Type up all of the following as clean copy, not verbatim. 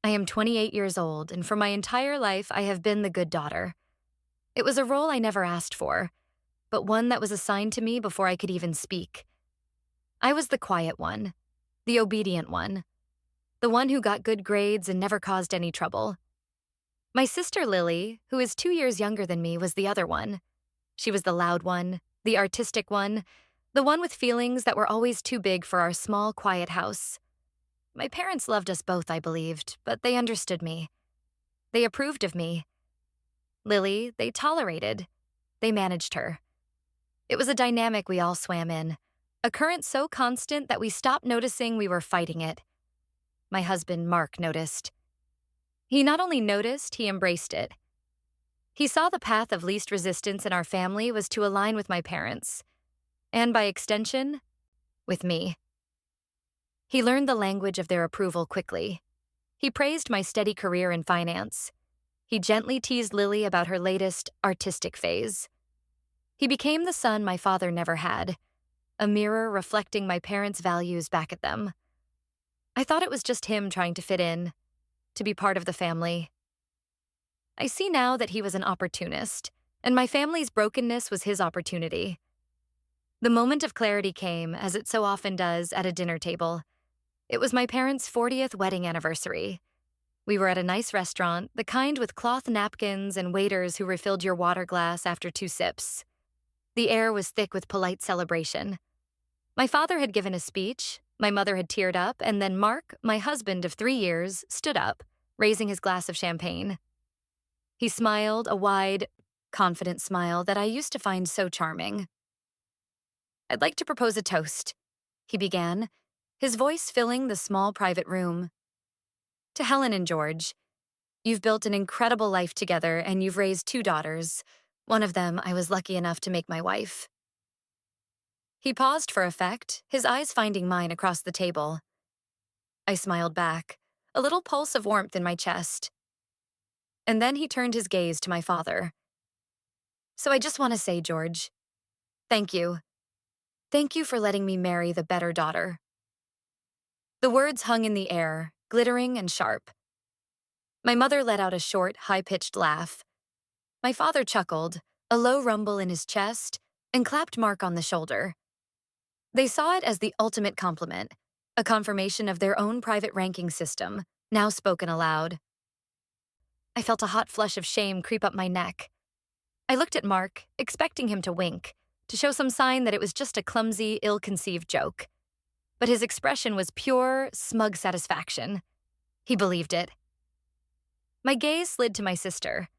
I am 28 years old, and for my entire life, I have been the good daughter. It was a role I never asked for, but one that was assigned to me before I could even speak. I was the quiet one, the obedient one, the one who got good grades and never caused any trouble. My sister Lily, who is 2 years younger than me, was the other one. She was the loud one, the artistic one, the one with feelings that were always too big for our small, quiet house. My parents loved us both, I believed, but they understood me. They approved of me. Lily, they tolerated. They managed her. It was a dynamic we all swam in, a current so constant that we stopped noticing we were fighting it. My husband, Mark, noticed. He not only noticed, he embraced it. He saw the path of least resistance in our family was to align with my parents, and by extension, with me. He learned the language of their approval quickly. He praised my steady career in finance. He gently teased Lily about her latest artistic phase. He became the son my father never had, a mirror reflecting my parents' values back at them. I thought it was just him trying to fit in, to be part of the family. I see now that he was an opportunist, and my family's brokenness was his opportunity. The moment of clarity came, as it so often does, at a dinner table. It was my parents' 40th wedding anniversary. We were at a nice restaurant, the kind with cloth napkins and waiters who refilled your water glass after 2 sips. The air was thick with polite celebration. My father had given a speech, my mother had teared up, and then Mark, my husband of 3 years, stood up, raising his glass of champagne. He smiled, a wide, confident smile that I used to find so charming. "I'd like to propose a toast," he began, his voice filling the small private room. "To Helen and George. You've built an incredible life together and you've raised 2 daughters. One of them I was lucky enough to make my wife." He paused for effect, his eyes finding mine across the table. I smiled back, a little pulse of warmth in my chest. And then he turned his gaze to my father. "So I just want to say, George, thank you. Thank you for letting me marry the better daughter." The words hung in the air, glittering and sharp. My mother let out a short, high-pitched laugh. My father chuckled, a low rumble in his chest, and clapped Mark on the shoulder. They saw it as the ultimate compliment, a confirmation of their own private ranking system, now spoken aloud. I felt a hot flush of shame creep up my neck. I looked at Mark, expecting him to wink, to show some sign that it was just a clumsy, ill-conceived joke. But his expression was pure, smug satisfaction. He believed it. My gaze slid to my sister.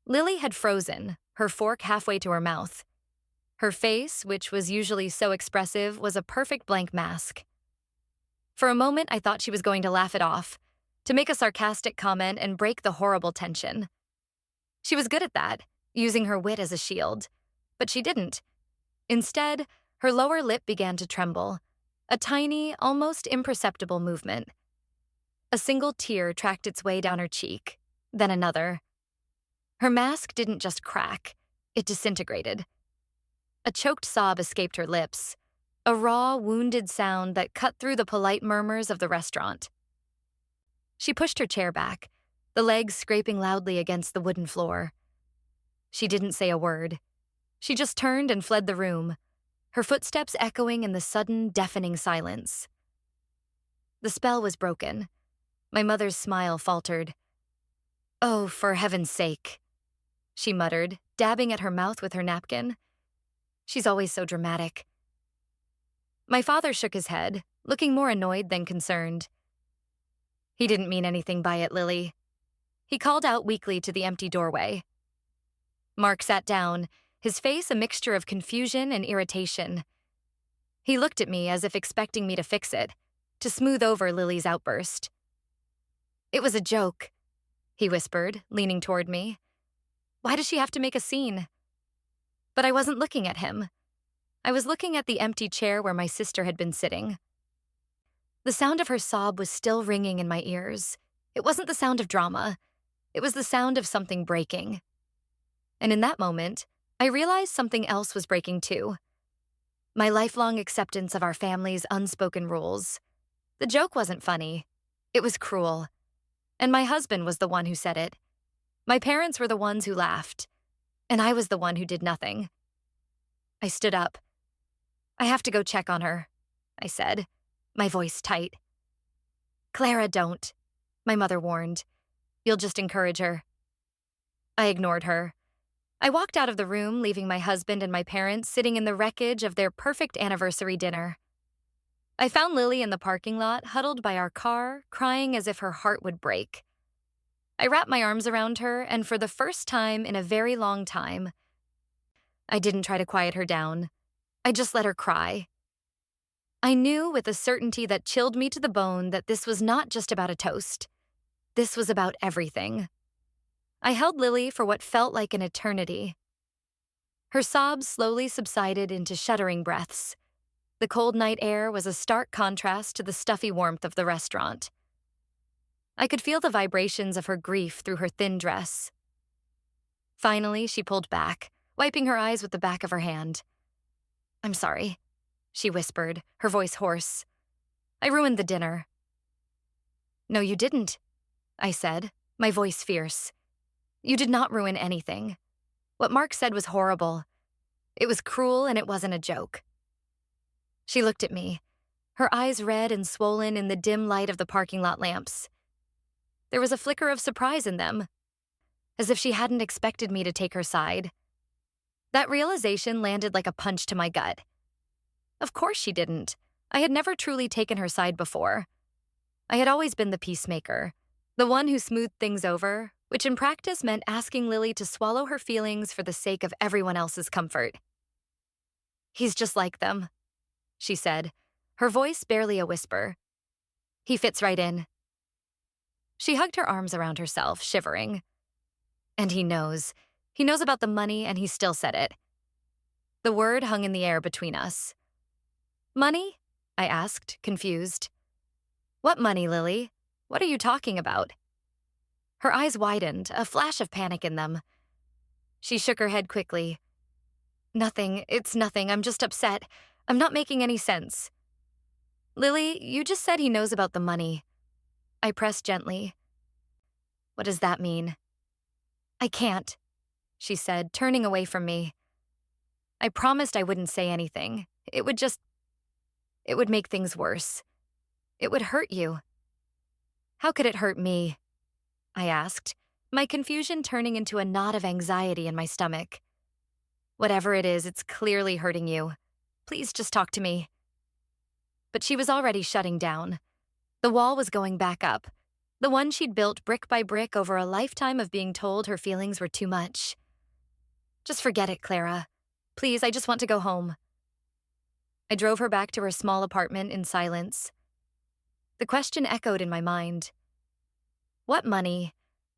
Lily had frozen, her fork halfway to her mouth. Her face, which was usually so expressive, was a perfect blank mask. For a moment, I thought she was going to laugh it off, to make a sarcastic comment and break the horrible tension. She was good at that, using her wit as a shield. But she didn't. Instead, her lower lip began to tremble, a tiny, almost imperceptible movement. A single tear tracked its way down her cheek, then another. Her mask didn't just crack, it disintegrated. A choked sob escaped her lips, a raw, wounded sound that cut through the polite murmurs of the restaurant. She pushed her chair back, the legs scraping loudly against the wooden floor. She didn't say a word. She just turned and fled the room, her footsteps echoing in the sudden, deafening silence. The spell was broken. My mother's smile faltered. "Oh, for heaven's sake," she muttered, dabbing at her mouth with her napkin. "She's always so dramatic." My father shook his head, looking more annoyed than concerned. "He didn't mean anything by it, Lily." He called out weakly to the empty doorway. Mark sat down, his face a mixture of confusion and irritation. He looked at me as if expecting me to fix it, to smooth over Lily's outburst. "It was a joke," he whispered, leaning toward me. "Why does she have to make a scene?" But I wasn't looking at him. I was looking at the empty chair where my sister had been sitting. The sound of her sob was still ringing in my ears. It wasn't the sound of drama. It was the sound of something breaking. And in that moment, I realized something else was breaking too. My lifelong acceptance of our family's unspoken rules. The joke wasn't funny. It was cruel. And my husband was the one who said it. My parents were the ones who laughed, and I was the one who did nothing. I stood up. I have to go check on her, I said, my voice tight. Clara, don't, my mother warned. You'll just encourage her. I ignored her. I walked out of the room, leaving my husband and my parents sitting in the wreckage of their perfect anniversary dinner. I found Lily in the parking lot, huddled by our car, crying as if her heart would break. I wrapped my arms around her, and for the first time in a very long time, I didn't try to quiet her down. I just let her cry. I knew with a certainty that chilled me to the bone that this was not just about a toast. This was about everything. I held Lily for what felt like an eternity. Her sobs slowly subsided into shuddering breaths. The cold night air was a stark contrast to the stuffy warmth of the restaurant. I could feel the vibrations of her grief through her thin dress. Finally, she pulled back, wiping her eyes with the back of her hand. I'm sorry, she whispered, her voice hoarse. I ruined the dinner. No, you didn't, I said, my voice fierce. You did not ruin anything. What Mark said was horrible. It was cruel and it wasn't a joke. She looked at me, her eyes red and swollen in the dim light of the parking lot lamps. There was a flicker of surprise in them, as if she hadn't expected me to take her side. That realization landed like a punch to my gut. Of course she didn't. I had never truly taken her side before. I had always been the peacemaker, the one who smoothed things over, which in practice meant asking Lily to swallow her feelings for the sake of everyone else's comfort. He's just like them, she said, her voice barely a whisper. He fits right in. She hugged her arms around herself, shivering. And he knows. He knows about the money, and he still said it. The word hung in the air between us. Money? I asked, confused. What money, Lily? What are you talking about? Her eyes widened, a flash of panic in them. She shook her head quickly. Nothing, it's nothing, I'm just upset. I'm not making any sense. Lily, you just said he knows about the money. I pressed gently. What does that mean? I can't, she said, turning away from me. I promised I wouldn't say anything. It would make things worse. It would hurt you. How could it hurt me? I asked, my confusion turning into a knot of anxiety in my stomach. Whatever it is, it's clearly hurting you. Please just talk to me. But she was already shutting down. The wall was going back up, the one she'd built brick by brick over a lifetime of being told her feelings were too much. Just forget it, Clara. Please, I just want to go home. I drove her back to her small apartment in silence. The question echoed in my mind. What money?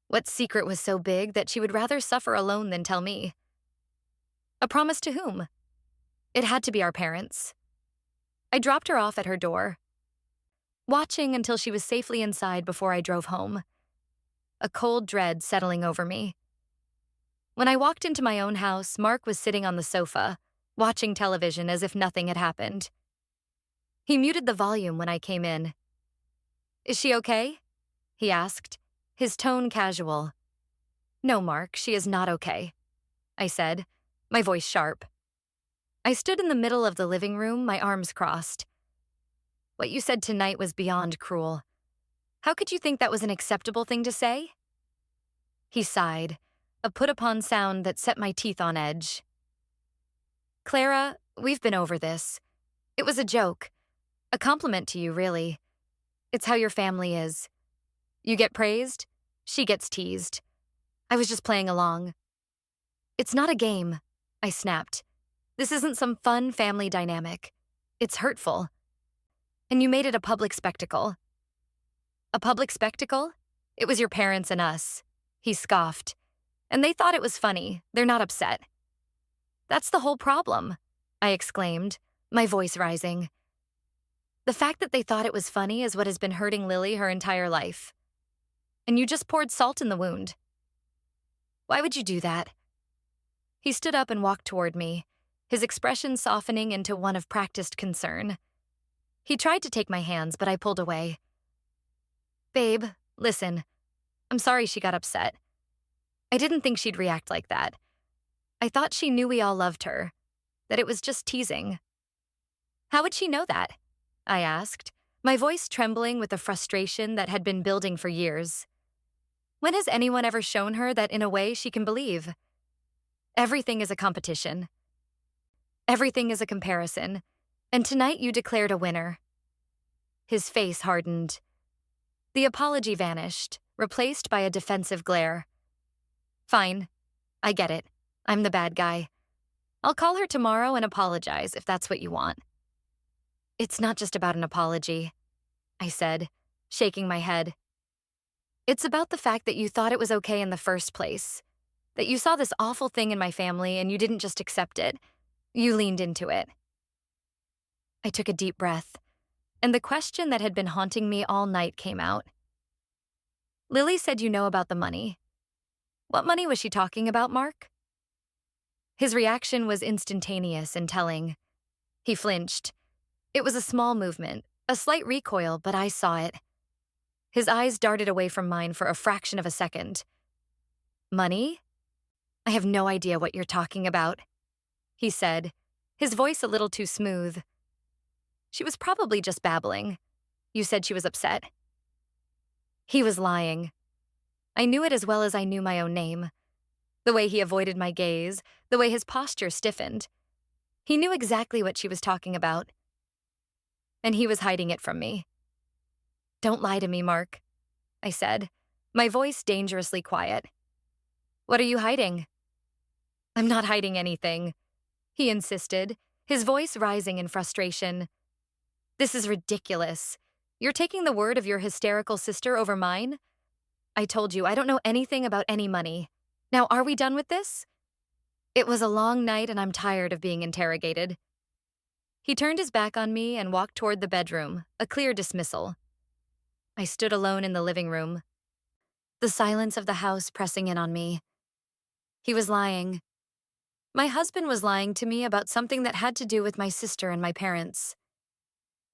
What secret was so big that she would rather suffer alone than tell me? A promise to whom? It had to be our parents. I dropped her off at her door, watching until she was safely inside before I drove home, a cold dread settling over me. When I walked into my own house, Mark was sitting on the sofa, watching television as if nothing had happened. He muted the volume when I came in. Is she okay? He asked, his tone casual. No, Mark, she is not okay, I said, my voice sharp. I stood in the middle of the living room, my arms crossed. What you said tonight was beyond cruel. How could you think that was an acceptable thing to say? He sighed, a put-upon sound that set my teeth on edge. Clara, we've been over this. It was a joke. A compliment to you, really. It's how your family is. You get praised, she gets teased. I was just playing along. It's not a game, I snapped. This isn't some fun family dynamic. It's hurtful. And you made it a public spectacle. A public spectacle? It was your parents and us. He scoffed. And they thought it was funny. They're not upset. That's the whole problem, I exclaimed, my voice rising. The fact that they thought it was funny is what has been hurting Lily her entire life. And you just poured salt in the wound. Why would you do that? He stood up and walked toward me, his expression softening into one of practiced concern. He tried to take my hands, but I pulled away. Babe, listen, I'm sorry she got upset. I didn't think she'd react like that. I thought she knew we all loved her, that it was just teasing. How would she know that? I asked, my voice trembling with the frustration that had been building for years. When has anyone ever shown her that in a way she can believe? Everything is a competition. Everything is a comparison. And tonight you declared a winner. His face hardened. The apology vanished, replaced by a defensive glare. Fine. I get it. I'm the bad guy. I'll call her tomorrow and apologize if that's what you want. It's not just about an apology, I said, shaking my head. It's about the fact that you thought it was okay in the first place, that you saw this awful thing in my family and you didn't just accept it. You leaned into it. I took a deep breath, and the question that had been haunting me all night came out. Lily said you know about the money. What money was she talking about, Mark? His reaction was instantaneous and telling. He flinched. It was a small movement, a slight recoil, but I saw it. His eyes darted away from mine for a fraction of a second. Money? I have no idea what you're talking about, he said, his voice a little too smooth. She was probably just babbling. You said she was upset. He was lying. I knew it as well as I knew my own name. The way he avoided my gaze, the way his posture stiffened. He knew exactly what she was talking about. And he was hiding it from me. Don't lie to me, Mark, I said, my voice dangerously quiet. What are you hiding? I'm not hiding anything, he insisted, his voice rising in frustration. This is ridiculous. You're taking the word of your hysterical sister over mine? I told you I don't know anything about any money. Now, are we done with this? It was a long night and I'm tired of being interrogated. He turned his back on me and walked toward the bedroom, a clear dismissal. I stood alone in the living room, the silence of the house pressing in on me. He was lying. My husband was lying to me about something that had to do with my sister and my parents.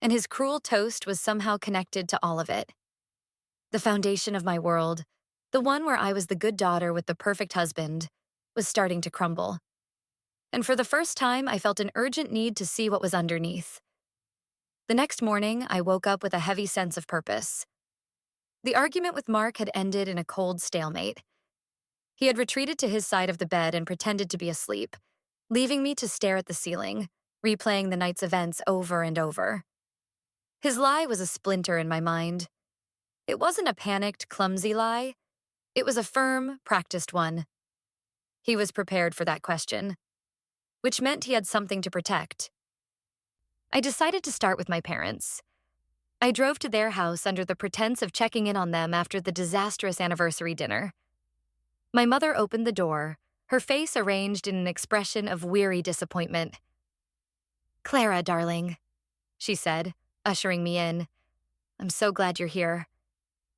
And his cruel toast was somehow connected to all of it. The foundation of my world, the one where I was the good daughter with the perfect husband, was starting to crumble. And for the first time, I felt an urgent need to see what was underneath. The next morning, I woke up with a heavy sense of purpose. The argument with Mark had ended in a cold stalemate. He had retreated to his side of the bed and pretended to be asleep, leaving me to stare at the ceiling, replaying the night's events over and over. His lie was a splinter in my mind. It wasn't a panicked, clumsy lie. It was a firm, practiced one. He was prepared for that question, which meant he had something to protect. I decided to start with my parents. I drove to their house under the pretense of checking in on them after the disastrous anniversary dinner. My mother opened the door, her face arranged in an expression of weary disappointment. "Clara, darling," she said, ushering me in. "I'm so glad you're here.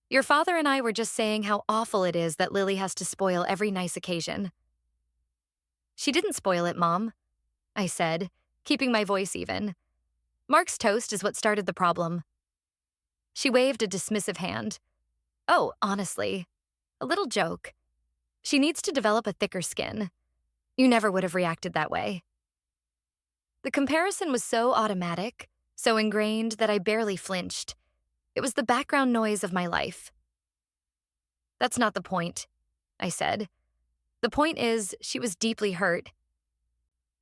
Your father and I were just saying how awful it is that Lily has to spoil every nice occasion." "She didn't spoil it, Mom," I said, keeping my voice even. "Mark's toast is what started the problem." She waved a dismissive hand. "Oh, honestly, a little joke. She needs to develop a thicker skin. You never would have reacted that way." The comparison was so automatic, so ingrained that I barely flinched. It was the background noise of my life. "That's not the point," I said. "The point is, she was deeply hurt.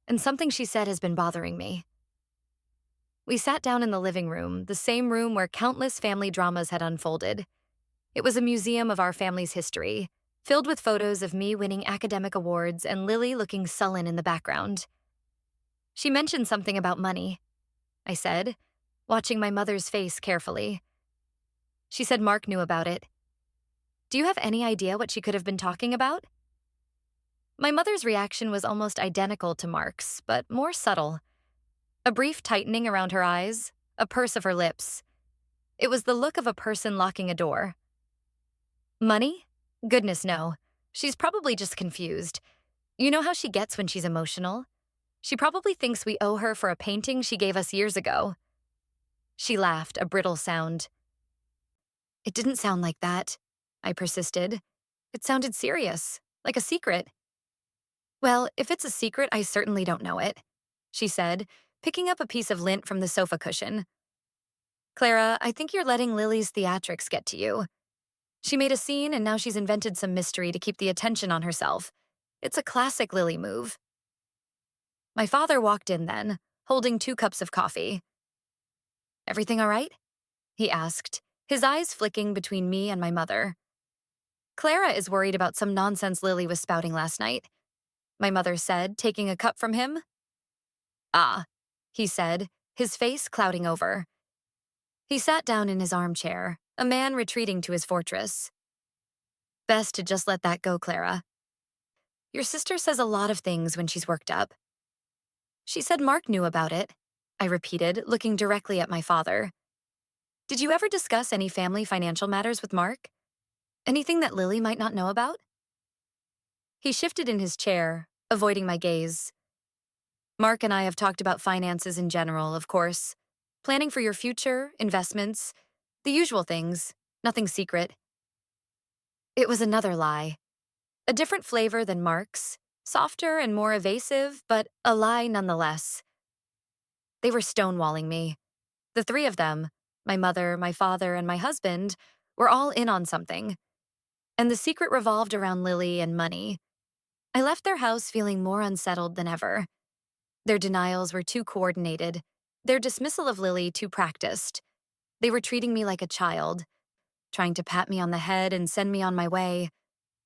And something she said has been bothering me." We sat down in the living room, the same room where countless family dramas had unfolded. It was a museum of our family's history, filled with photos of me winning academic awards and Lily looking sullen in the background. "She mentioned something about money," I said, watching my mother's face carefully. "She said Mark knew about it. Do you have any idea what she could have been talking about?" My mother's reaction was almost identical to Mark's, but more subtle. A brief tightening around her eyes, a purse of her lips. It was the look of a person locking a door. "Money? Goodness, no. She's probably just confused. You know how she gets when she's emotional? She probably thinks we owe her for a painting she gave us years ago." She laughed, a brittle sound. "It didn't sound like that," I persisted. It sounded serious, like a secret. Well, if it's a secret, I certainly don't know it, she said, picking up a piece of lint from the sofa cushion. Clara, I think you're letting Lily's theatrics get to you. She made a scene and now she's invented some mystery to keep the attention on herself. It's a classic Lily move. My father walked in then, holding 2 cups of coffee. Everything all right? He asked, his eyes flicking between me and my mother. Clara is worried about some nonsense Lily was spouting last night, my mother said, taking a cup from him. Ah, he said, his face clouding over. He sat down in his armchair, a man retreating to his fortress. Best to just let that go, Clara. Your sister says a lot of things when she's worked up. She said Mark knew about it, I repeated, looking directly at my father. Did you ever discuss any family financial matters with Mark? Anything that Lily might not know about? He shifted in his chair, avoiding my gaze. Mark and I have talked about finances in general, of course. Planning for your future, investments, the usual things, nothing secret. It was another lie. A different flavor than Mark's, softer and more evasive, but a lie nonetheless. They were stonewalling me. The 3 of them, my mother, my father, and my husband, were all in on something. And the secret revolved around Lily and money. I left their house feeling more unsettled than ever. Their denials were too coordinated, their dismissal of Lily too practiced. They were treating me like a child, trying to pat me on the head and send me on my way.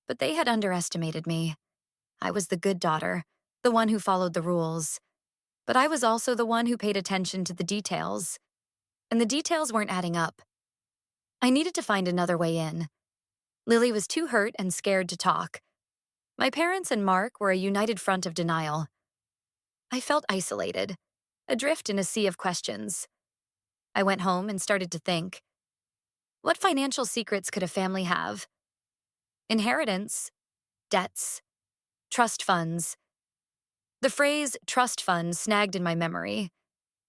But they had underestimated me. I was the good daughter, the one who followed the rules. But I was also the one who paid attention to the details. And the details weren't adding up. I needed to find another way in. Lily was too hurt and scared to talk. My parents and Mark were a united front of denial. I felt isolated, adrift in a sea of questions. I went home and started to think. What financial secrets could a family have? Inheritance, debts, trust funds. The phrase trust fund snagged in my memory.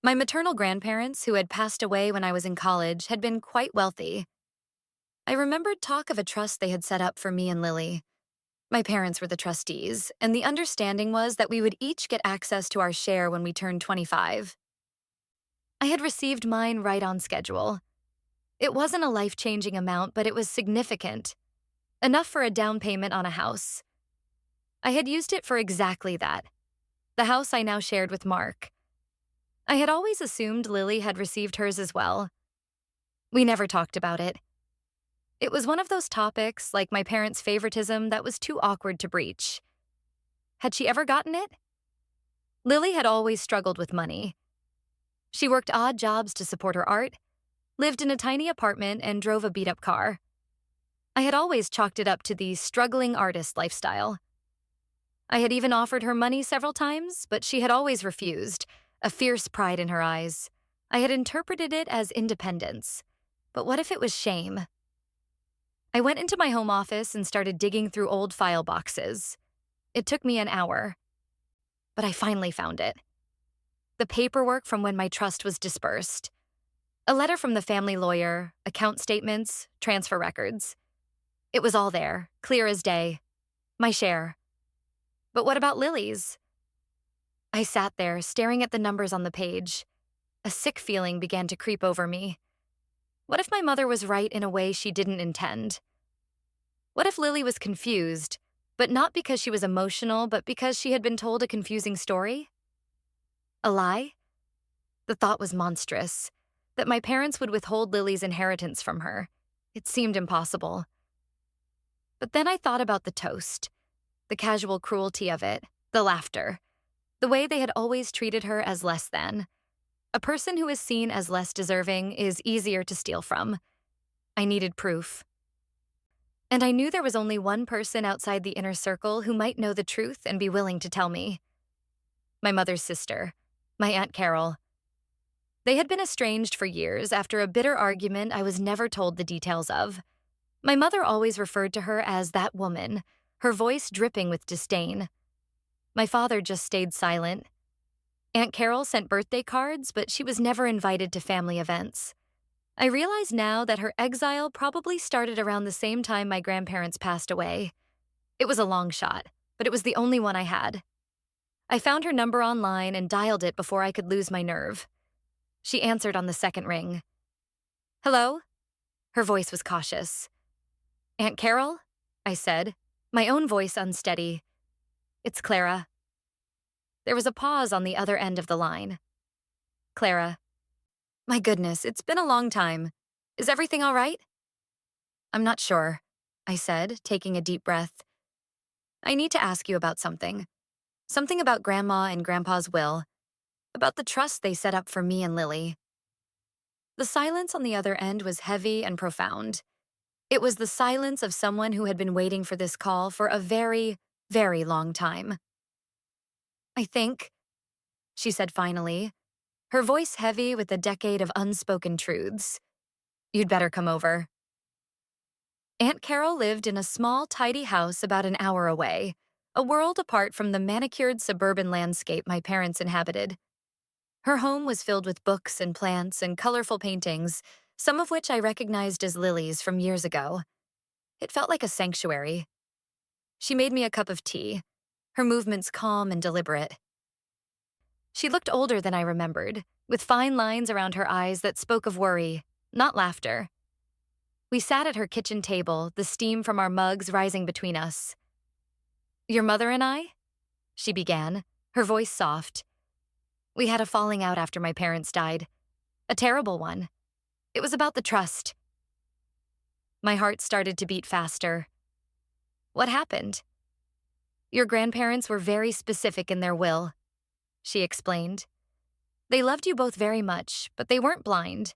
My maternal grandparents, who had passed away when I was in college, had been quite wealthy. I remembered talk of a trust they had set up for me and Lily. My parents were the trustees, and the understanding was that we would each get access to our share when we turned 25. I had received mine right on schedule. It wasn't a life-changing amount, but it was significant. Enough for a down payment on a house. I had used it for exactly that. The house I now shared with Mark. I had always assumed Lily had received hers as well. We never talked about it. It was one of those topics, like my parents' favoritism, that was too awkward to breach. Had she ever gotten it? Lily had always struggled with money. She worked odd jobs to support her art, lived in a tiny apartment, and drove a beat-up car. I had always chalked it up to the struggling artist lifestyle. I had even offered her money several times, but she had always refused, a fierce pride in her eyes. I had interpreted it as independence. But what if it was shame? I went into my home office and started digging through old file boxes. It took me an hour. But I finally found it. The paperwork from when my trust was dispersed. A letter from the family lawyer, account statements, transfer records. It was all there, clear as day. My share. But what about Lily's? I sat there, staring at the numbers on the page. A sick feeling began to creep over me. What if my mother was right in a way she didn't intend? What if Lily was confused, but not because she was emotional, but because she had been told a confusing story? A lie? The thought was monstrous, that my parents would withhold Lily's inheritance from her. It seemed impossible. But then I thought about the toast, the casual cruelty of it, the laughter, the way they had always treated her as less than. A person who is seen as less deserving is easier to steal from. I needed proof. And I knew there was only one person outside the inner circle who might know the truth and be willing to tell me. My mother's sister, my Aunt Carol. They had been estranged for years after a bitter argument I was never told the details of. My mother always referred to her as that woman, her voice dripping with disdain. My father just stayed silent. Aunt Carol sent birthday cards, but she was never invited to family events. I realize now that her exile probably started around the same time my grandparents passed away. It was a long shot, but it was the only one I had. I found her number online and dialed it before I could lose my nerve. She answered on the second ring. Hello? Her voice was cautious. Aunt Carol? I said, my own voice unsteady. It's Clara. There was a pause on the other end of the line. Clara. My goodness, it's been a long time. Is everything all right? I'm not sure, I said, taking a deep breath. I need to ask you about something. Something about Grandma and Grandpa's will. About the trust they set up for me and Lily. The silence on the other end was heavy and profound. It was the silence of someone who had been waiting for this call for a very, very long time. I think, she said finally, her voice heavy with a decade of unspoken truths. You'd better come over. Aunt Carol lived in a small, tidy house about an hour away, a world apart from the manicured suburban landscape my parents inhabited. Her home was filled with books and plants and colorful paintings, some of which I recognized as Lily's from years ago. It felt like a sanctuary. She made me a cup of tea, her movements calm and deliberate. She looked older than I remembered, with fine lines around her eyes that spoke of worry, not laughter. We sat at her kitchen table, the steam from our mugs rising between us. Your mother and I? She began, her voice soft. We had a falling out after my parents died. A terrible one. It was about the trust. My heart started to beat faster. What happened? Your grandparents were very specific in their will, she explained. They loved you both very much, but they weren't blind.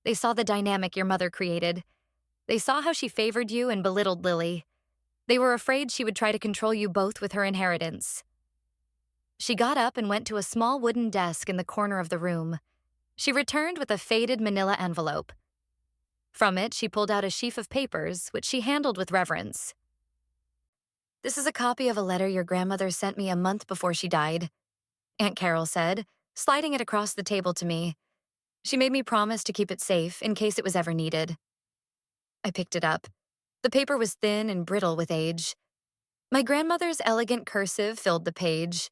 They saw the dynamic your mother created. They saw how she favored you and belittled Lily. They were afraid she would try to control you both with her inheritance. She got up and went to a small wooden desk in the corner of the room. She returned with a faded manila envelope. From it, she pulled out a sheaf of papers, which she handled with reverence. This is a copy of a letter your grandmother sent me a month before she died, Aunt Carol said, sliding it across the table to me. She made me promise to keep it safe in case it was ever needed. I picked it up. The paper was thin and brittle with age. My grandmother's elegant cursive filled the page.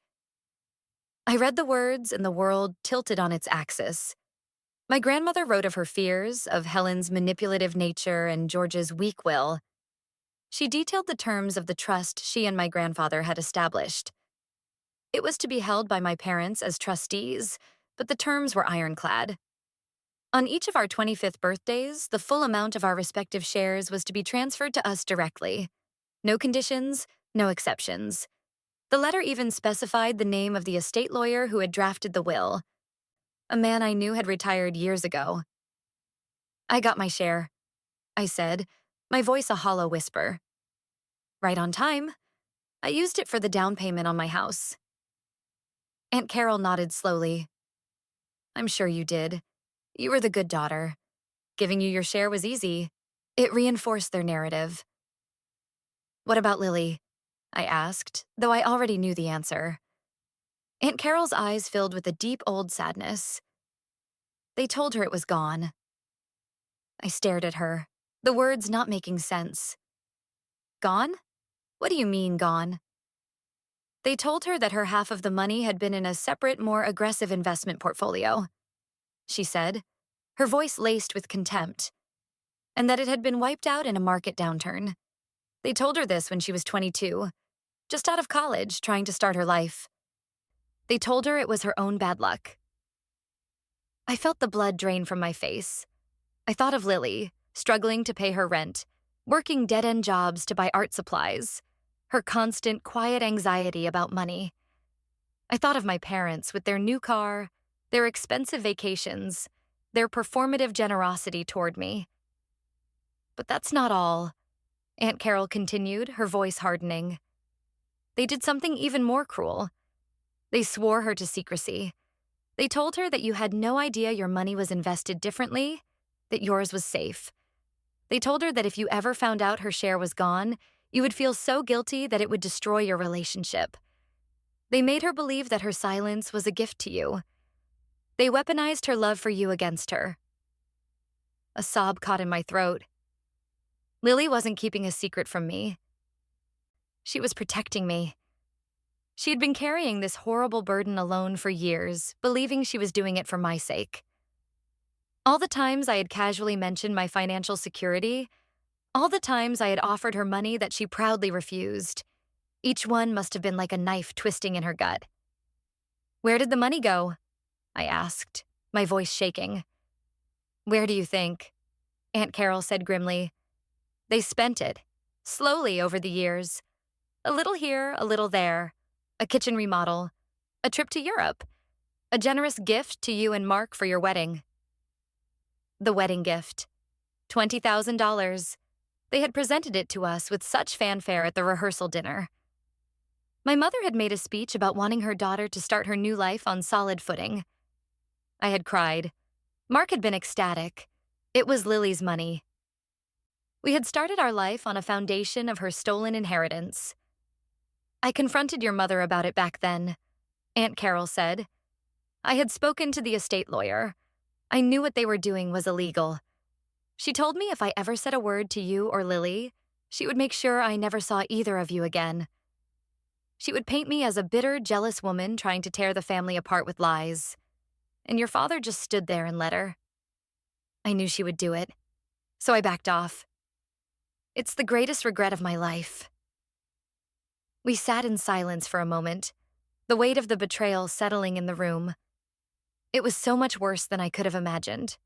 I read the words and the world tilted on its axis. My grandmother wrote of her fears, of Helen's manipulative nature and George's weak will. She detailed the terms of the trust she and my grandfather had established. It was to be held by my parents as trustees, but the terms were ironclad. On each of our 25th birthdays, the full amount of our respective shares was to be transferred to us directly. No conditions, no exceptions. The letter even specified the name of the estate lawyer who had drafted the will. A man I knew had retired years ago. I got my share, I said, my voice a hollow whisper. Right on time. I used it for the down payment on my house. Aunt Carol nodded slowly. I'm sure you did. You were the good daughter. Giving you your share was easy. It reinforced their narrative. What about Lily? I asked, though I already knew the answer. Aunt Carol's eyes filled with a deep old sadness. They told her it was gone. I stared at her, the words not making sense. Gone? What do you mean, gone? They told her that her half of the money had been in a separate, more aggressive investment portfolio, she said, her voice laced with contempt, and that it had been wiped out in a market downturn. They told her this when she was 22, just out of college, trying to start her life. They told her it was her own bad luck. I felt the blood drain from my face. I thought of Lily, struggling to pay her rent, working dead-end jobs to buy art supplies, her constant, quiet anxiety about money. I thought of my parents with their new car, their expensive vacations, their performative generosity toward me. But that's not all, Aunt Carol continued, her voice hardening. They did something even more cruel. They swore her to secrecy. They told her that you had no idea your money was invested differently, that yours was safe. They told her that if you ever found out her share was gone, you would feel so guilty that it would destroy your relationship. They made her believe that her silence was a gift to you. They weaponized her love for you against her. A sob caught in my throat. Lily wasn't keeping a secret from me. She was protecting me. She had been carrying this horrible burden alone for years, believing she was doing it for my sake. All the times I had casually mentioned my financial security, all the times I had offered her money that she proudly refused, each one must have been like a knife twisting in her gut. "Where did the money go?" I asked, my voice shaking. "Where do you think?" Aunt Carol said grimly. "They spent it, slowly over the years. A little here, a little there. A kitchen remodel. A trip to Europe. A generous gift to you and Mark for your wedding." The wedding gift. $20,000. They had presented it to us with such fanfare at the rehearsal dinner. My mother had made a speech about wanting her daughter to start her new life on solid footing. I had cried. Mark had been ecstatic. It was Lily's money. We had started our life on a foundation of her stolen inheritance. "I confronted your mother about it back then," Aunt Carol said. "I had spoken to the estate lawyer. I knew what they were doing was illegal. She told me if I ever said a word to you or Lily, she would make sure I never saw either of you again. She would paint me as a bitter, jealous woman trying to tear the family apart with lies. And your father just stood there and let her. I knew she would do it, so I backed off. It's the greatest regret of my life." We sat in silence for a moment, the weight of the betrayal settling in the room. It was so much worse than I could have imagined.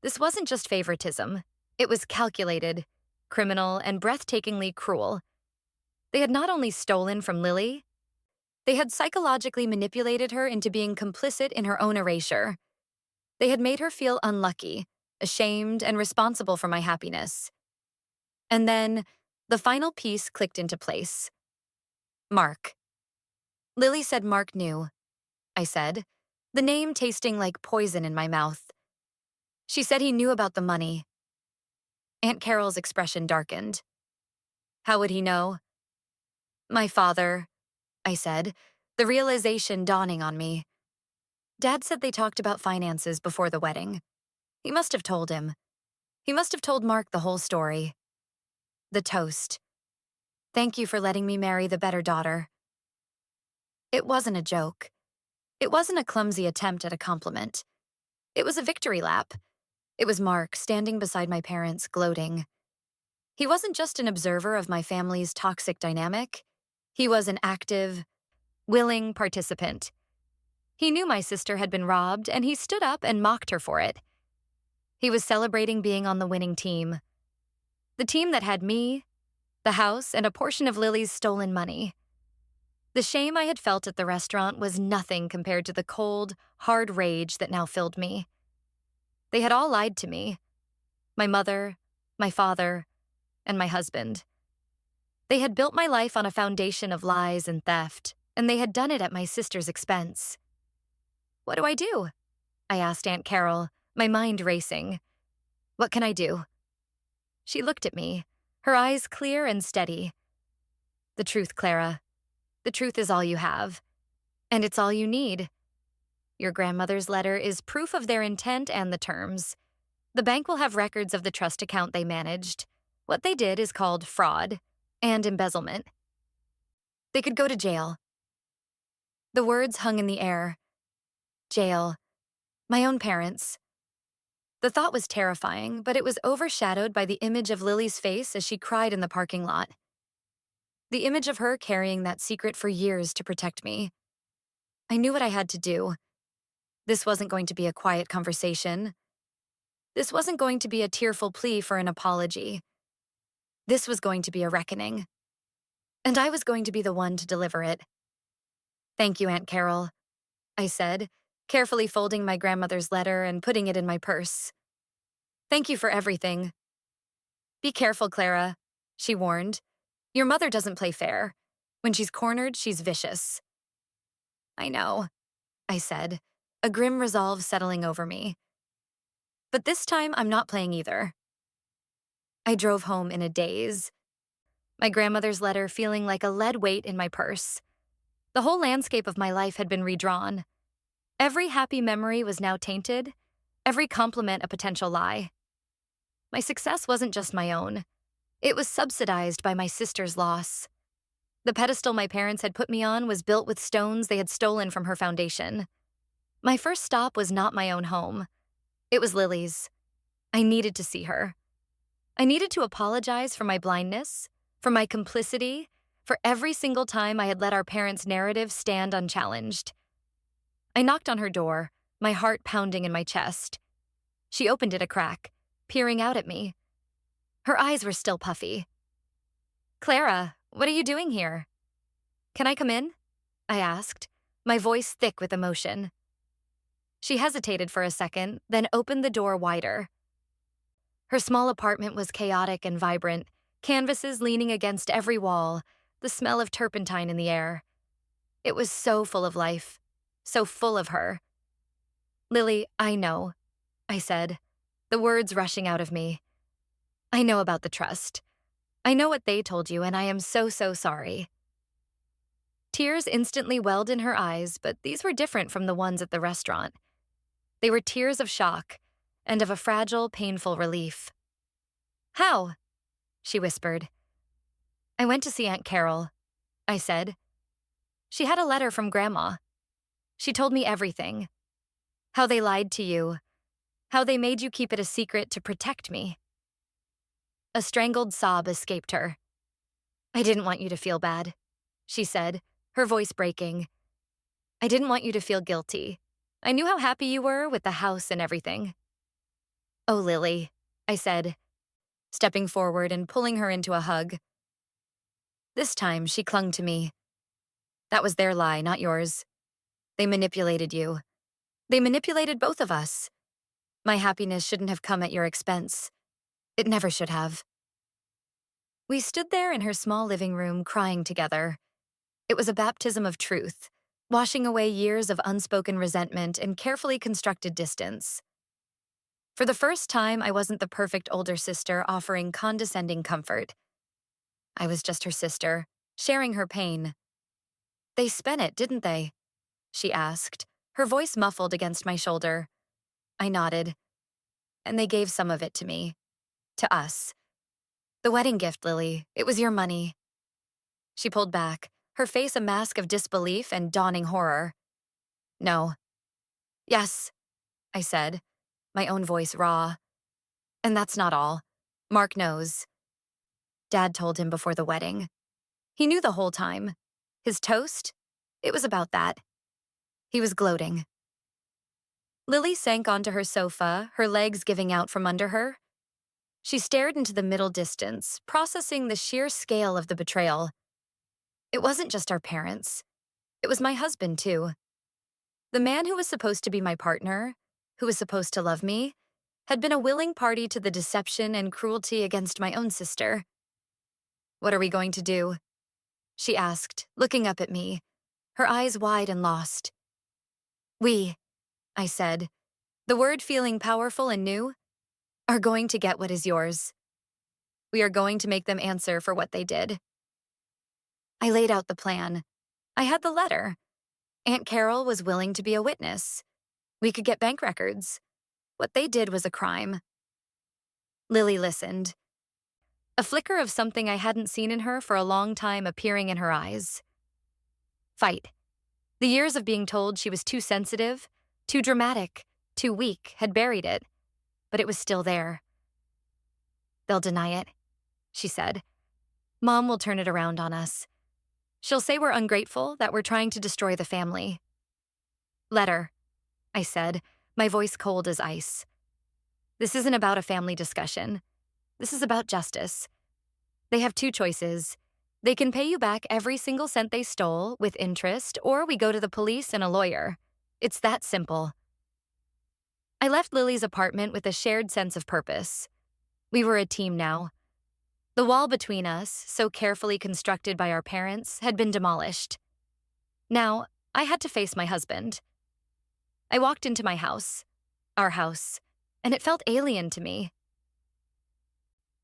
This wasn't just favoritism. It was calculated, criminal, and breathtakingly cruel. They had not only stolen from Lily, they had psychologically manipulated her into being complicit in her own erasure. They had made her feel unlucky, ashamed, and responsible for my happiness. And then, the final piece clicked into place. Mark. Lily said Mark knew, I said, the name tasting like poison in my mouth. She said he knew about the money. Aunt Carol's expression darkened. "How would he know?" "My father," I said, the realization dawning on me. Dad said they talked about finances before the wedding. He must have told him. He must have told Mark the whole story. The toast. "Thank you for letting me marry the better daughter." It wasn't a joke. It wasn't a clumsy attempt at a compliment. It was a victory lap. It was Mark standing beside my parents, gloating. He wasn't just an observer of my family's toxic dynamic. He was an active, willing participant. He knew my sister had been robbed, and he stood up and mocked her for it. He was celebrating being on the winning team. The team that had me, the house, and a portion of Lily's stolen money. The shame I had felt at the restaurant was nothing compared to the cold, hard rage that now filled me. They had all lied to me. My mother, my father, and my husband. They had built my life on a foundation of lies and theft, and they had done it at my sister's expense. "What do I do?" I asked Aunt Carol, my mind racing. "What can I do?" She looked at me, her eyes clear and steady. "The truth, Clara. The truth is all you have. And it's all you need. Your grandmother's letter is proof of their intent and the terms. The bank will have records of the trust account they managed. What they did is called fraud and embezzlement. They could go to jail." The words hung in the air. Jail. My own parents. The thought was terrifying, but it was overshadowed by the image of Lily's face as she cried in the parking lot. The image of her carrying that secret for years to protect me. I knew what I had to do. This wasn't going to be a quiet conversation. This wasn't going to be a tearful plea for an apology. This was going to be a reckoning. And I was going to be the one to deliver it. "Thank you, Aunt Carol," I said, carefully folding my grandmother's letter and putting it in my purse. "Thank you for everything." "Be careful, Clara," she warned. "Your mother doesn't play fair. When she's cornered, she's vicious." "I know," I said, a grim resolve settling over me. "But this time, I'm not playing either." I drove home in a daze, my grandmother's letter feeling like a lead weight in my purse. The whole landscape of my life had been redrawn. Every happy memory was now tainted, every compliment a potential lie. My success wasn't just my own. It was subsidized by my sister's loss. The pedestal my parents had put me on was built with stones they had stolen from her foundation. My first stop was not my own home. It was Lily's. I needed to see her. I needed to apologize for my blindness, for my complicity, for every single time I had let our parents' narrative stand unchallenged. I knocked on her door, my heart pounding in my chest. She opened it a crack, peering out at me. Her eyes were still puffy. "Clara, what are you doing here?" "Can I come in?" I asked, my voice thick with emotion. She hesitated for a second, then opened the door wider. Her small apartment was chaotic and vibrant, canvases leaning against every wall, the smell of turpentine in the air. It was so full of life, so full of her. "Lily, I know," I said, the words rushing out of me. "I know about the trust. I know what they told you, and I am so, so sorry." Tears instantly welled in her eyes, but these were different from the ones at the restaurant. They were tears of shock and of a fragile, painful relief. "How?" she whispered. "I went to see Aunt Carol," I said. "She had a letter from Grandma. She told me everything. How they lied to you. How they made you keep it a secret to protect me." A strangled sob escaped her. "I didn't want you to feel bad," she said, her voice breaking. "I didn't want you to feel guilty. I knew how happy you were with the house and everything." "Oh, Lily," I said, stepping forward and pulling her into a hug. This time, she clung to me. "That was their lie, not yours. They manipulated you. They manipulated both of us. My happiness shouldn't have come at your expense. It never should have." We stood there in her small living room, crying together. It was a baptism of truth, washing away years of unspoken resentment and carefully constructed distance. For the first time, I wasn't the perfect older sister offering condescending comfort. I was just her sister, sharing her pain. "They spent it, didn't they?" she asked, her voice muffled against my shoulder. I nodded. "And they gave some of it to me. To us. The wedding gift, Lily. It was your money." She pulled back, her face a mask of disbelief and dawning horror. "No." "Yes," I said, my own voice raw. "And that's not all. Mark knows. Dad told him before the wedding. He knew the whole time. His toast? It was about that. He was gloating." Lily sank onto her sofa, her legs giving out from under her. She stared into the middle distance, processing the sheer scale of the betrayal. It wasn't just our parents. It was my husband, too. The man who was supposed to be my partner, who was supposed to love me, had been a willing party to the deception and cruelty against my own sister. "What are we going to do?" she asked, looking up at me, her eyes wide and lost. "We," I said, the word feeling powerful and new, "are going to get what is yours. We are going to make them answer for what they did." I laid out the plan. I had the letter. Aunt Carol was willing to be a witness. We could get bank records. What they did was a crime. Lily listened. A flicker of something I hadn't seen in her for a long time appearing in her eyes. Fight. The years of being told she was too sensitive, too dramatic, too weak had buried it, but it was still there. "They'll deny it," she said. "Mom will turn it around on us. She'll say we're ungrateful, that we're trying to destroy the family." "Let her," I said, my voice cold as ice. "This isn't about a family discussion. This is about justice. They have two choices. They can pay you back every single cent they stole, with interest, or we go to the police and a lawyer. It's that simple." I left Lily's apartment with a shared sense of purpose. We were a team now. The wall between us, so carefully constructed by our parents, had been demolished. Now, I had to face my husband. I walked into my house, our house, and it felt alien to me.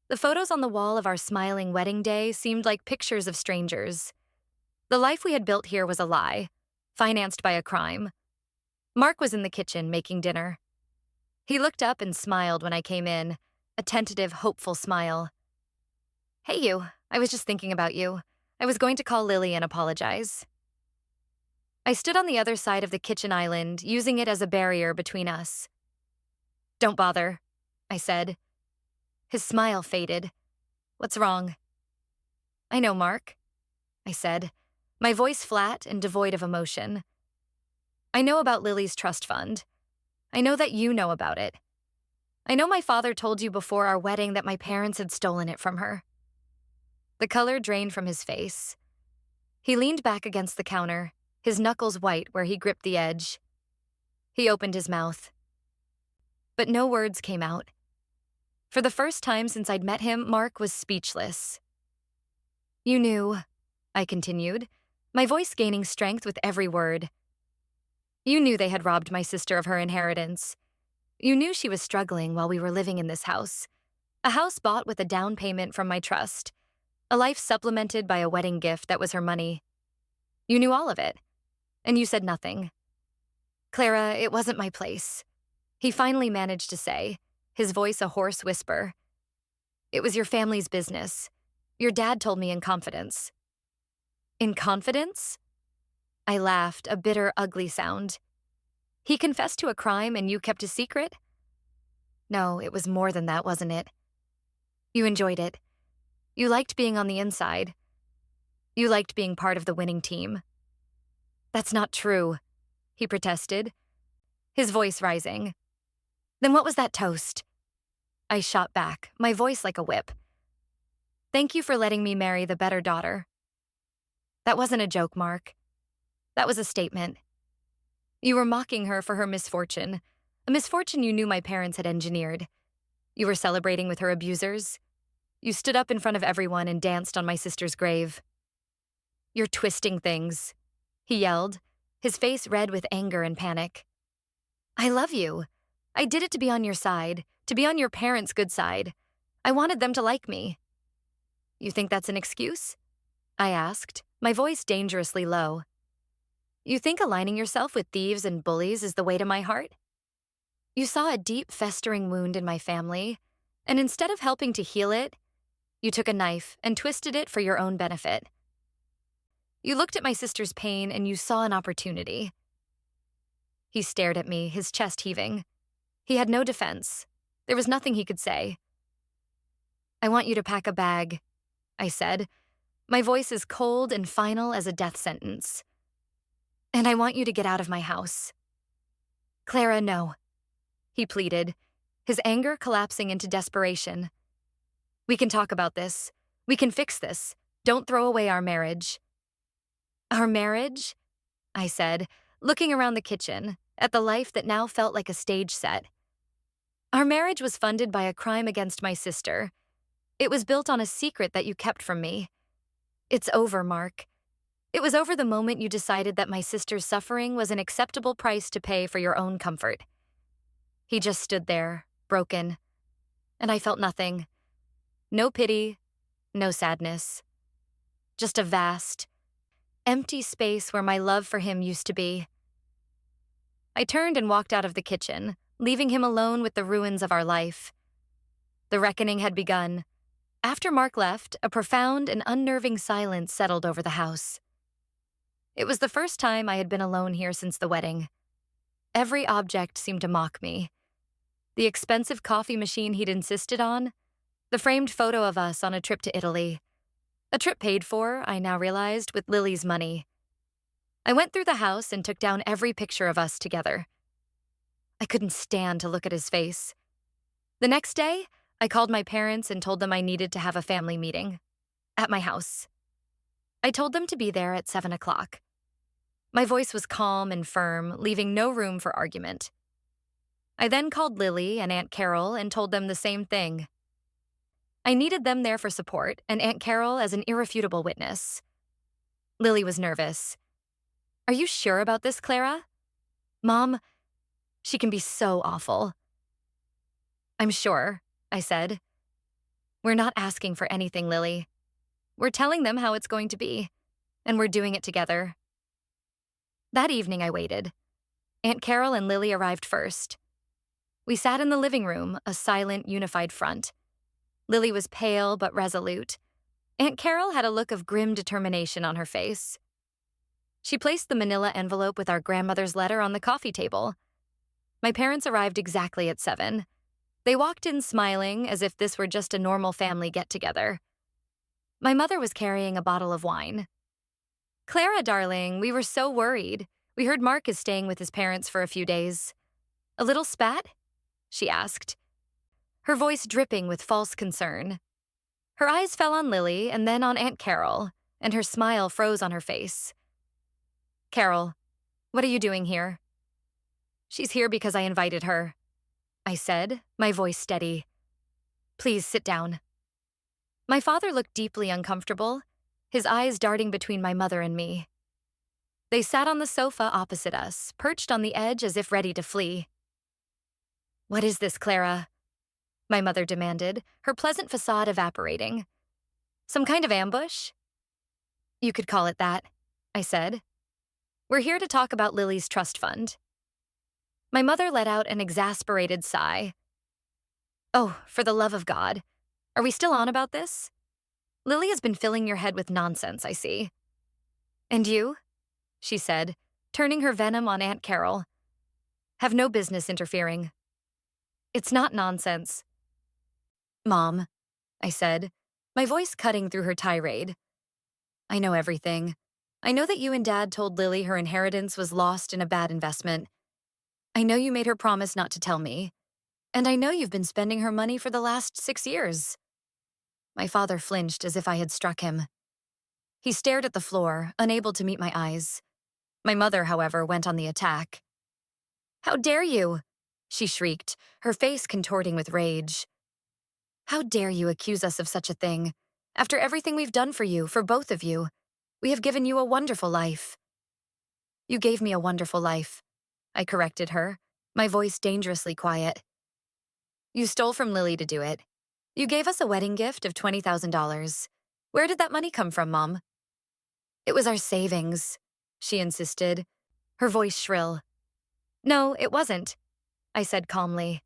The photos on the wall of our smiling wedding day seemed like pictures of strangers. The life we had built here was a lie, financed by a crime. Mark was in the kitchen making dinner. He looked up and smiled when I came in, a tentative, hopeful smile. Hey you, I was just thinking about you. I was going to call Lily and apologize. I stood on the other side of the kitchen island, using it as a barrier between us. Don't bother, I said. His smile faded. What's wrong? I know, Mark, I said, my voice flat and devoid of emotion. I know about Lily's trust fund. I know that you know about it. I know my father told you before our wedding that my parents had stolen it from her. The color drained from his face. He leaned back against the counter, his knuckles white where he gripped the edge. He opened his mouth. But no words came out. For the first time since I'd met him, Mark was speechless. You knew, I continued, my voice gaining strength with every word. You knew they had robbed my sister of her inheritance. You knew she was struggling while we were living in this house. A house bought with a down payment from my trust. A life supplemented by a wedding gift that was her money. You knew all of it. And you said nothing. Clara, it wasn't my place. He finally managed to say, his voice a hoarse whisper. It was your family's business. Your dad told me in confidence. In confidence? I laughed, a bitter, ugly sound. He confessed to a crime and you kept a secret? No, it was more than that, wasn't it? You enjoyed it. You liked being on the inside. You liked being part of the winning team. That's not true, he protested, his voice rising. Then what was that toast? I shot back, my voice like a whip. Thank you for letting me marry the better daughter. That wasn't a joke, Mark. That was a statement. You were mocking her for her misfortune, a misfortune you knew my parents had engineered. You were celebrating with her abusers. You stood up in front of everyone and danced on my sister's grave. You're twisting things, he yelled, his face red with anger and panic. I love you. I did it to be on your side, to be on your parents' good side. I wanted them to like me. You think that's an excuse? I asked, my voice dangerously low. You think aligning yourself with thieves and bullies is the way to my heart? You saw a deep, festering wound in my family, and instead of helping to heal it, you took a knife and twisted it for your own benefit. You looked at my sister's pain and you saw an opportunity. He stared at me, his chest heaving. He had no defense. There was nothing he could say. I want you to pack a bag, I said, my voice as cold and final as a death sentence. And I want you to get out of my house. Clara, no, he pleaded, his anger collapsing into desperation. We can talk about this. We can fix this. Don't throw away our marriage. Our marriage? I said, looking around the kitchen, at the life that now felt like a stage set. Our marriage was funded by a crime against my sister. It was built on a secret that you kept from me. It's over, Mark. It was over the moment you decided that my sister's suffering was an acceptable price to pay for your own comfort. He just stood there, broken, and I felt nothing. No pity, no sadness. Just a vast, empty space where my love for him used to be. I turned and walked out of the kitchen, leaving him alone with the ruins of our life. The reckoning had begun. After Mark left, a profound and unnerving silence settled over the house. It was the first time I had been alone here since the wedding. Every object seemed to mock me. The expensive coffee machine he'd insisted on, the framed photo of us on a trip to Italy. A trip paid for, I now realized, with Lily's money. I went through the house and took down every picture of us together. I couldn't stand to look at his face. The next day, I called my parents and told them I needed to have a family meeting. At my house. I told them to be there at 7 o'clock. My voice was calm and firm, leaving no room for argument. I then called Lily and Aunt Carol and told them the same thing. I needed them there for support, and Aunt Carol as an irrefutable witness. Lily was nervous. Are you sure about this, Clara? Mom, she can be so awful. I'm sure, I said. We're not asking for anything, Lily. We're telling them how it's going to be, and we're doing it together. That evening I waited. Aunt Carol and Lily arrived first. We sat in the living room, a silent, unified front. Lily was pale but resolute. Aunt Carol had a look of grim determination on her face. She placed the manila envelope with our grandmother's letter on the coffee table. My parents arrived exactly at 7. They walked in smiling as if this were just a normal family get-together. My mother was carrying a bottle of wine. "Clara, darling, we were so worried. We heard Mark is staying with his parents for a few days. A little spat?" she asked, her voice dripping with false concern. Her eyes fell on Lily and then on Aunt Carol, and her smile froze on her face. "Carol, what are you doing here?" "She's here because I invited her," I said, my voice steady. "Please sit down." My father looked deeply uncomfortable, his eyes darting between my mother and me. They sat on the sofa opposite us, perched on the edge as if ready to flee. "What is this, Clara?" my mother demanded, her pleasant facade evaporating. "Some kind of ambush?" "You could call it that," I said. "We're here to talk about Lily's trust fund." My mother let out an exasperated sigh. "Oh, for the love of God. Are we still on about this? Lily has been filling your head with nonsense, I see." "And you?" she said, turning her venom on Aunt Carol. "Have no business interfering." "It's not nonsense." "Mom," I said, my voice cutting through her tirade. "I know everything. I know that you and Dad told Lily her inheritance was lost in a bad investment. I know you made her promise not to tell me. And I know you've been spending her money for the last 6 years." My father flinched as if I had struck him. He stared at the floor, unable to meet my eyes. My mother, however, went on the attack. "How dare you?" she shrieked, her face contorting with rage. "How dare you accuse us of such a thing? After everything we've done for you, for both of you, we have given you a wonderful life." "You gave me a wonderful life," I corrected her, my voice dangerously quiet. "You stole from Lily to do it. You gave us a wedding gift of $20,000. Where did that money come from, Mom?" "It was our savings," she insisted, her voice shrill. "No, it wasn't," I said calmly.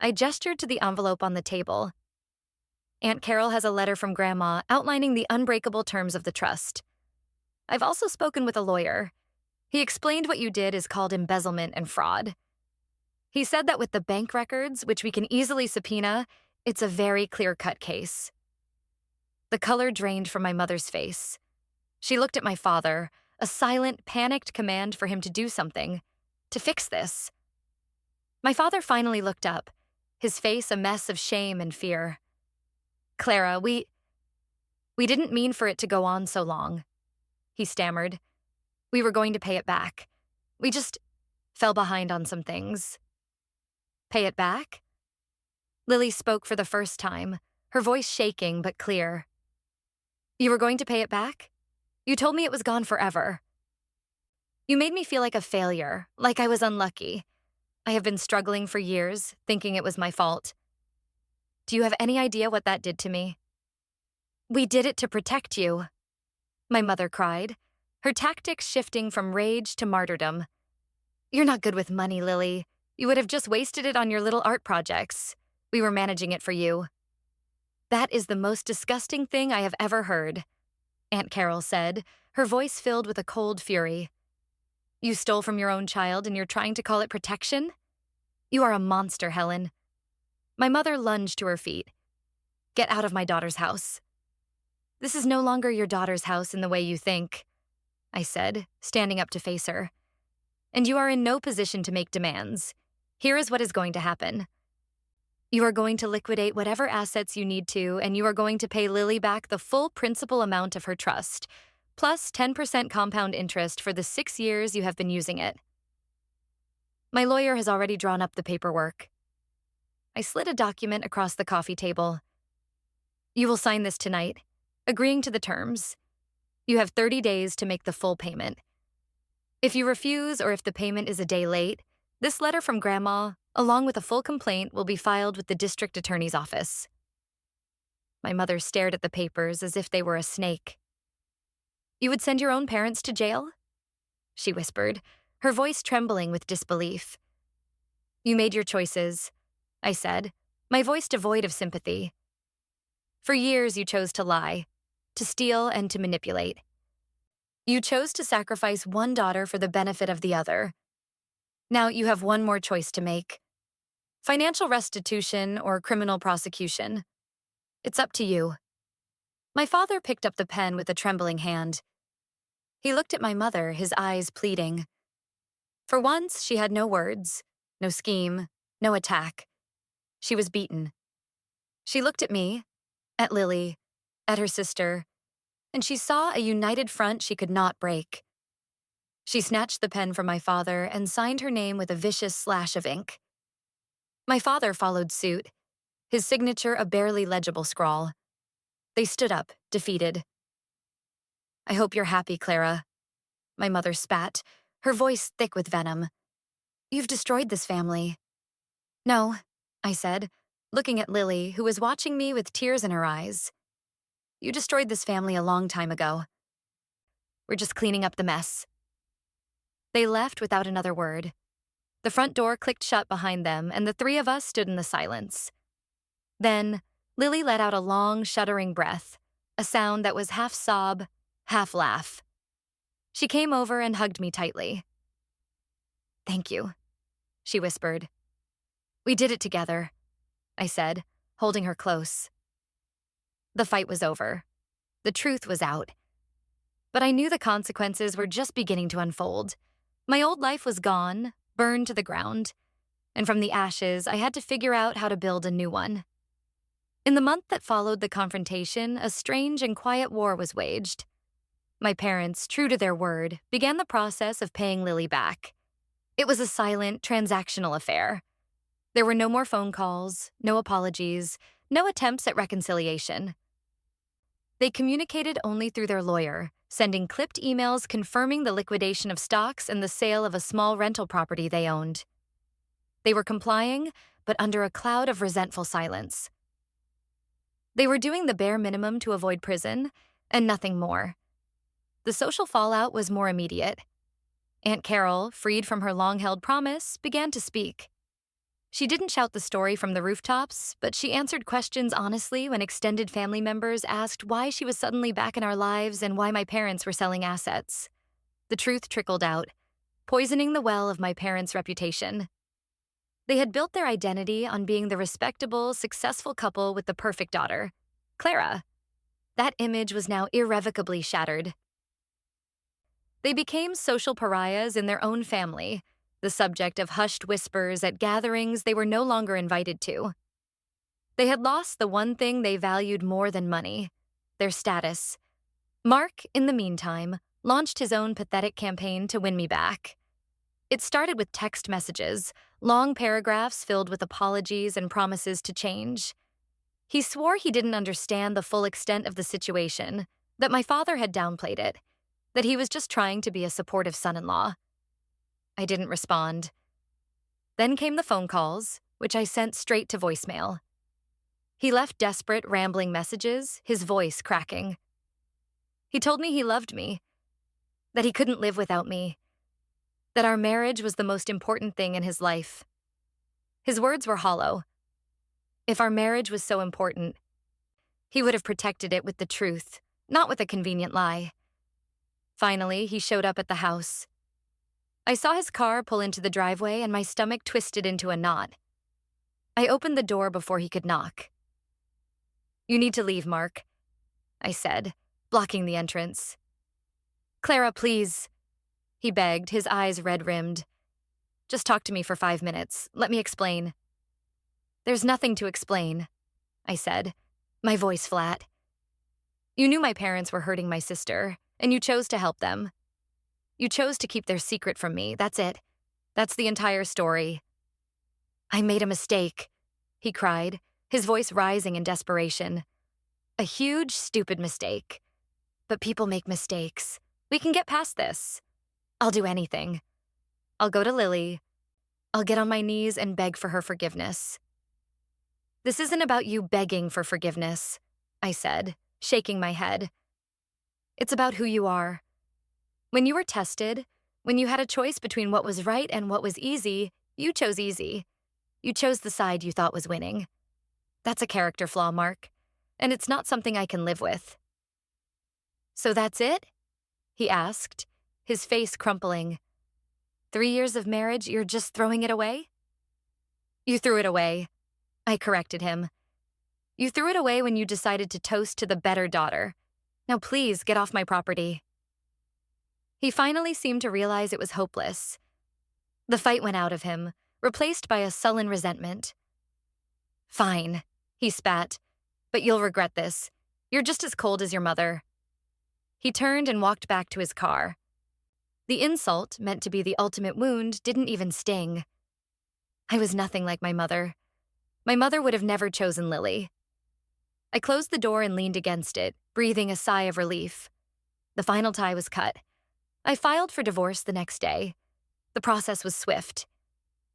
I gestured to the envelope on the table. "Aunt Carol has a letter from Grandma outlining the unbreakable terms of the trust. I've also spoken with a lawyer. He explained what you did is called embezzlement and fraud. He said that with the bank records, which we can easily subpoena, it's a very clear-cut case." The color drained from my mother's face. She looked at my father, a silent, panicked command for him to do something, to fix this. My father finally looked up, his face a mess of shame and fear. "Clara, we didn't mean for it to go on so long," he stammered. "We were going to pay it back. We just fell behind on some things." "Pay it back?" Lily spoke for the first time, her voice shaking but clear. "You were going to pay it back? You told me it was gone forever. You made me feel like a failure, like I was unlucky. I have been struggling for years, thinking it was my fault. Do you have any idea what that did to me?" "We did it to protect you," my mother cried, her tactics shifting from rage to martyrdom. "You're not good with money, Lily. You would have just wasted it on your little art projects. We were managing it for you." "That is the most disgusting thing I have ever heard," Aunt Carol said, her voice filled with a cold fury. "You stole from your own child and you're trying to call it protection? You are a monster, Helen." My mother lunged to her feet. "Get out of my daughter's house." "This is no longer your daughter's house in the way you think," I said, standing up to face her. "And you are in no position to make demands. Here is what is going to happen. You are going to liquidate whatever assets you need to, and you are going to pay Lily back the full principal amount of her trust, plus 10% compound interest for the 6 years you have been using it. My lawyer has already drawn up the paperwork." I slid a document across the coffee table. "You will sign this tonight, agreeing to the terms. You have 30 days to make the full payment. If you refuse or if the payment is a day late, this letter from Grandma, along with a full complaint, will be filed with the district attorney's office." My mother stared at the papers as if they were a snake. "You would send your own parents to jail?" she whispered, her voice trembling with disbelief. You made your choices, I said, my voice devoid of sympathy. For years, you chose to lie, to steal, and to manipulate. You chose to sacrifice one daughter for the benefit of the other. Now you have one more choice to make: financial restitution or criminal prosecution. It's up to you. My father picked up the pen with a trembling hand. He looked at my mother, his eyes pleading. For once, she had no words, no scheme, no attack. She was beaten. She looked at me, at Lily, at her sister, and she saw a united front she could not break. She snatched the pen from my father and signed her name with a vicious slash of ink. My father followed suit, his signature a barely legible scrawl. They stood up, defeated. I hope you're happy, Clara. My mother spat, her voice thick with venom. You've destroyed this family. No, I said, looking at Lily, who was watching me with tears in her eyes. You destroyed this family a long time ago. We're just cleaning up the mess. They left without another word. The front door clicked shut behind them, and the three of us stood in the silence. Then, Lily let out a long, shuddering breath, a sound that was half sob, half laugh. She came over and hugged me tightly. Thank you, she whispered. We did it together, I said, holding her close. The fight was over. The truth was out. But I knew the consequences were just beginning to unfold. My old life was gone, burned to the ground, and from the ashes, I had to figure out how to build a new one. In the month that followed the confrontation, a strange and quiet war was waged. My parents, true to their word, began the process of paying Lily back. It was a silent, transactional affair. There were no more phone calls, no apologies, no attempts at reconciliation. They communicated only through their lawyer, sending clipped emails confirming the liquidation of stocks and the sale of a small rental property they owned. They were complying, but under a cloud of resentful silence. They were doing the bare minimum to avoid prison, and nothing more. The social fallout was more immediate. Aunt Carol, freed from her long-held promise, began to speak. She didn't shout the story from the rooftops, but she answered questions honestly when extended family members asked why she was suddenly back in our lives and why my parents were selling assets. The truth trickled out, poisoning the well of my parents' reputation. They had built their identity on being the respectable, successful couple with the perfect daughter, Clara. That image was now irrevocably shattered. They became social pariahs in their own family, the subject of hushed whispers at gatherings they were no longer invited to. They had lost the one thing they valued more than money: their status. Mark, in the meantime, launched his own pathetic campaign to win me back. It started with text messages, long paragraphs filled with apologies and promises to change. He swore he didn't understand the full extent of the situation, that my father had downplayed it, that he was just trying to be a supportive son-in-law. I didn't respond. Then came the phone calls, which I sent straight to voicemail. He left desperate, rambling messages, his voice cracking. He told me he loved me, that he couldn't live without me, that our marriage was the most important thing in his life. His words were hollow. If our marriage was so important, he would have protected it with the truth, not with a convenient lie. Finally, he showed up at the house. I saw his car pull into the driveway and my stomach twisted into a knot. I opened the door before he could knock. You need to leave, Mark, I said, blocking the entrance. Clara, please, he begged, his eyes red-rimmed. Just talk to me for 5 minutes. Let me explain. There's nothing to explain, I said, my voice flat. You knew my parents were hurting my sister, and you chose to help them. You chose to keep their secret from me, that's it. That's the entire story. I made a mistake, he cried, his voice rising in desperation. A huge, stupid mistake. But people make mistakes. We can get past this. I'll do anything. I'll go to Lily. I'll get on my knees and beg for her forgiveness. This isn't about you begging for forgiveness, I said, shaking my head. It's about who you are. When you were tested, when you had a choice between what was right and what was easy, you chose easy. You chose the side you thought was winning. That's a character flaw, Mark, and it's not something I can live with. So that's it? He asked, his face crumpling. 3 years of marriage, you're just throwing it away? You threw it away, I corrected him. You threw it away when you decided to toast to the better daughter. Now please, get off my property. He finally seemed to realize it was hopeless. The fight went out of him, replaced by a sullen resentment. Fine, he spat, but you'll regret this. You're just as cold as your mother. He turned and walked back to his car. The insult, meant to be the ultimate wound, didn't even sting. I was nothing like my mother. My mother would have never chosen Lily. I closed the door and leaned against it, breathing a sigh of relief. The final tie was cut. I filed for divorce the next day. The process was swift.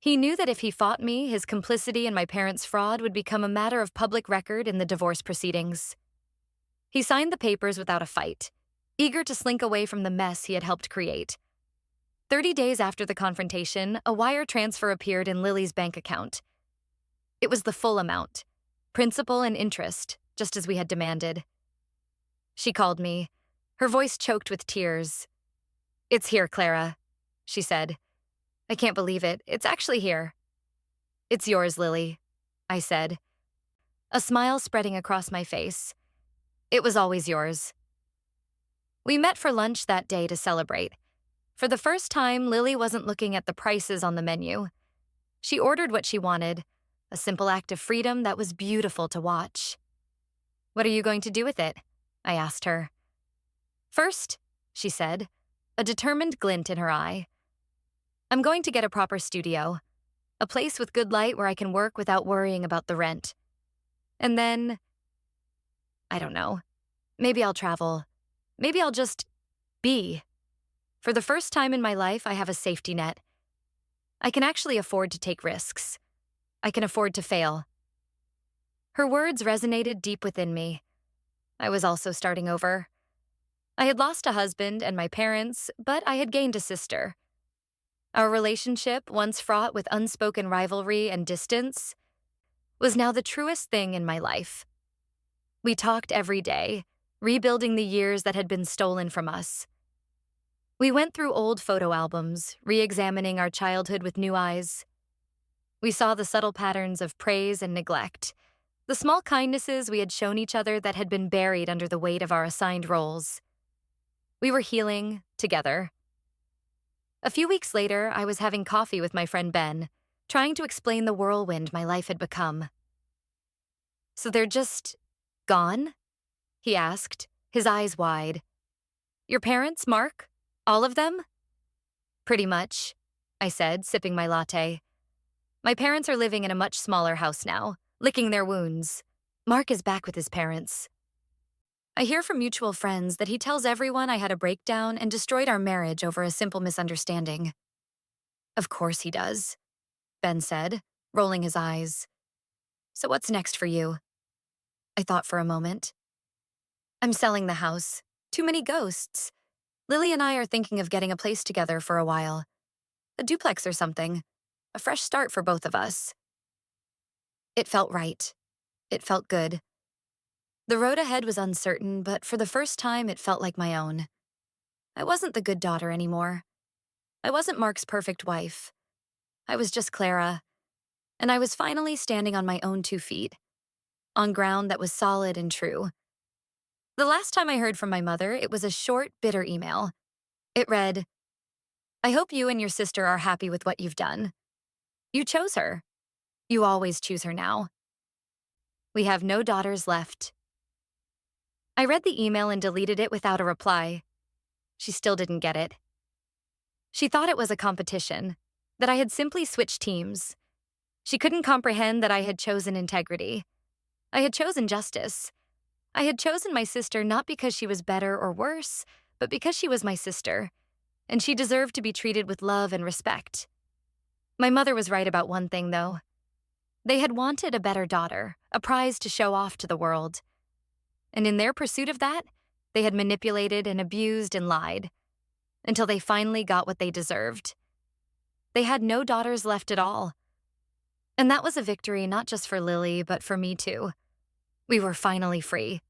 He knew that if he fought me, his complicity in my parents' fraud would become a matter of public record in the divorce proceedings. He signed the papers without a fight, eager to slink away from the mess he had helped create. 30 days after the confrontation, a wire transfer appeared in Lily's bank account. It was the full amount, principal and interest, just as we had demanded. She called me, her voice choked with tears. It's here, Clara, she said. I can't believe it. It's actually here. It's yours, Lily, I said, a smile spreading across my face. It was always yours. We met for lunch that day to celebrate. For the first time, Lily wasn't looking at the prices on the menu. She ordered what she wanted, a simple act of freedom that was beautiful to watch. What are you going to do with it? I asked her. First, she said, a determined glint in her eye. I'm going to get a proper studio, a place with good light where I can work without worrying about the rent. And then, I don't know, maybe I'll travel. Maybe I'll just be. For the first time in my life, I have a safety net. I can actually afford to take risks. I can afford to fail. Her words resonated deep within me. I was also starting over. I had lost a husband and my parents, but I had gained a sister. Our relationship, once fraught with unspoken rivalry and distance, was now the truest thing in my life. We talked every day, rebuilding the years that had been stolen from us. We went through old photo albums, re-examining our childhood with new eyes. We saw the subtle patterns of praise and neglect, the small kindnesses we had shown each other that had been buried under the weight of our assigned roles. We were healing together. A few weeks later, I was having coffee with my friend Ben, trying to explain the whirlwind my life had become. So they're just gone? He asked, his eyes wide. Your parents, Mark? All of them? Pretty much, I said, sipping my latte. My parents are living in a much smaller house now, licking their wounds. Mark is back with his parents. I hear from mutual friends that he tells everyone I had a breakdown and destroyed our marriage over a simple misunderstanding. Of course he does, Ben said, rolling his eyes. So what's next for you? I thought for a moment. I'm selling the house. Too many ghosts. Lily and I are thinking of getting a place together for a while. A duplex or something. A fresh start for both of us. It felt right. It felt good. The road ahead was uncertain, but for the first time, it felt like my own. I wasn't the good daughter anymore. I wasn't Mark's perfect wife. I was just Clara, and I was finally standing on my own 2 feet, on ground that was solid and true. The last time I heard from my mother, it was a short, bitter email. It read, I hope you and your sister are happy with what you've done. You chose her. You always choose her now. We have no daughters left. I read the email and deleted it without a reply. She still didn't get it. She thought it was a competition, that I had simply switched teams. She couldn't comprehend that I had chosen integrity. I had chosen justice. I had chosen my sister not because she was better or worse, but because she was my sister, and she deserved to be treated with love and respect. My mother was right about one thing, though. They had wanted a better daughter, a prize to show off to the world. And in their pursuit of that, they had manipulated and abused and lied, until they finally got what they deserved. They had no daughters left at all. And that was a victory not just for Lily, but for me too. We were finally free.